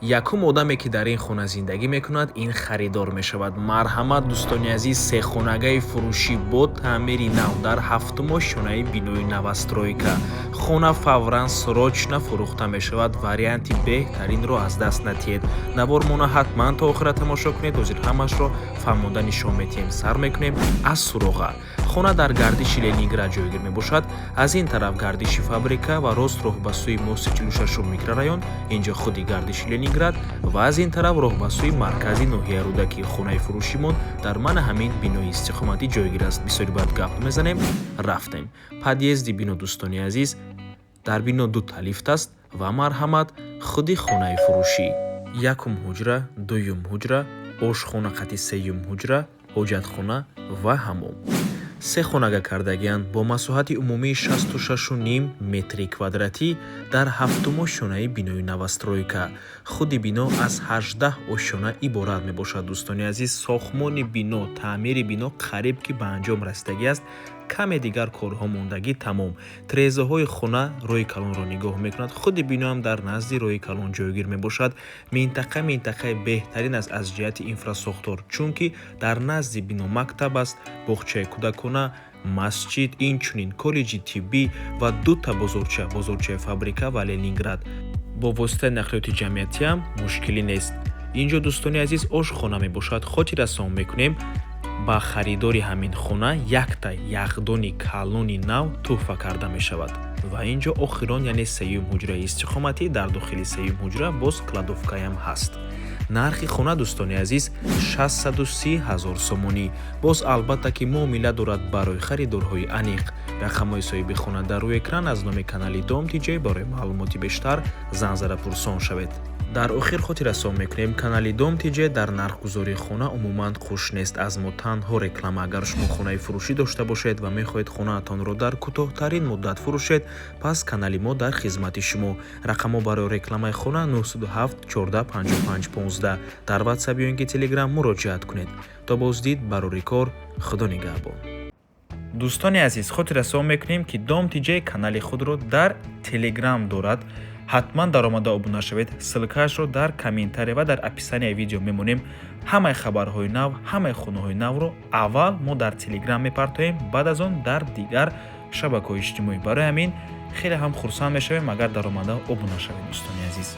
якум одаме ки дар ин хона зиндагӣ мекунад, ин харидор мешавад. Марҳамат дӯстони азиз, сехонагаи фурӯшӣ бо таъмири нав дар ҳафтумо шонаи бинои Новостройка. Хона фавран срочна фурӯхта мешавад. Варианти беҳтаринро аз даст натиҳед. Навормона ҳатман то охира тамошо кунед. ҳозир ҳамашро фаҳмонда нишон метиҳем. Сар мекунем аз суроға. Хона дар гардиши Ленинград ҷойгир мебошад. Аз ин тараф гардиши фабрика ва рост роҳ ба сӯи моси 46 микрорайон, инҷо худи гардиши Ленинград ва аз ин тараф роҳ ба сӯи маркази ноҳияи Рӯдаки хонаи фурӯшимон дар мана ҳамин бинои истиқоматӣ ҷойгир аст. Бисёри баъд гап мезанем. Рафтем. Подъезди бино дӯстони азиз. Дар бино дута лифт аст ва марҳамат худи хонаи фурӯшӣ. Якум ҳуҷра, дуюм ҳуҷра, ошхона қати сеюм ҳуҷра, ҳоҷатхона ва ҳаммом. се хонага кардагианд бо масоҳати умумии 66.5 метри квадратӣ дар ҳафтумо шонаи бинои Новостройка. Худи бино аз 18 ошона иборат мебошад. дӯстони азиз, сохмони бино, таъмири бино қариб ки ба анҷом расидагӣ аст. каме дигар корҳо мондагӣ тамом. трезаҳои хона рӯи калонро нигоҳ мекунад. худи бино ҳам дар назди рӯи калон ҷойгир мебошад. минтақаи беҳтарин аст аз ҷиҳати инфрасохтор, чунки дар назди бино мактаб аст, боғчаи кӯдакона, масҷид, инчунин коллеҷи тиббӣ ва дута бозорчаи фабрика ва Ленинград. Бо воситаи нақлиёти ҷамъиятӣ ҳам мушкилӣ нест. инҷо дӯстони азиз ошхона мебошад. хотир расон мекунем ба харидори ҳамин хона якта яхдони калони нав тӯҳфа карда мешавад. ва инҷо охирон, яъне сеюм ҳуҷраи истиқоматӣ, дар дохили сеюм ҳуҷра боз кладовкаям ҳаст. нархи хона дӯстони азиз 630 000 сомонӣ. боз албатта ки муомила дорад барои харидорҳои аниқ. рақамҳои соҳиби хона дар рӯи экран. аз номи канали Дом TJ барои маълумоти бештар зан зада пурсон шавед. дар охир хотир расон мекунем, канали Дом TJ дар нархгузории хона умуман хуш нест. аз мо танҳо реклама. агар шумо хонаи фурӯшӣ дошта бошед ва мехоҳед хонаатонро дар кӯтоҳтарин муддат фурӯшед, пас канали мо дар хизмати шумо. рақамҳо барои рекламаи хона 907 14 55 15. дар WhatsApp ё инки Telegram муроҷиат кунед. то боздид барори кор. худо нигаҳбон. дӯстони азиз, хотир расон мекунем ки Дом TJ канали худро дар Telegram дорад. ҳатман даромада обуна шавед. ссилкаашро дар комментария ва дар описанияи видео мемонем. ҳамаи хабарҳои нав, ҳамаи хонаҳои навро аввал мо дар Telegram мепартоем, баъд аз он дар дигар шабакаҳои иҷтимоӣ. барои ҳамин хеле ҳам хурсанд мешавем агар даромада обуна шавед. дӯстони азиз.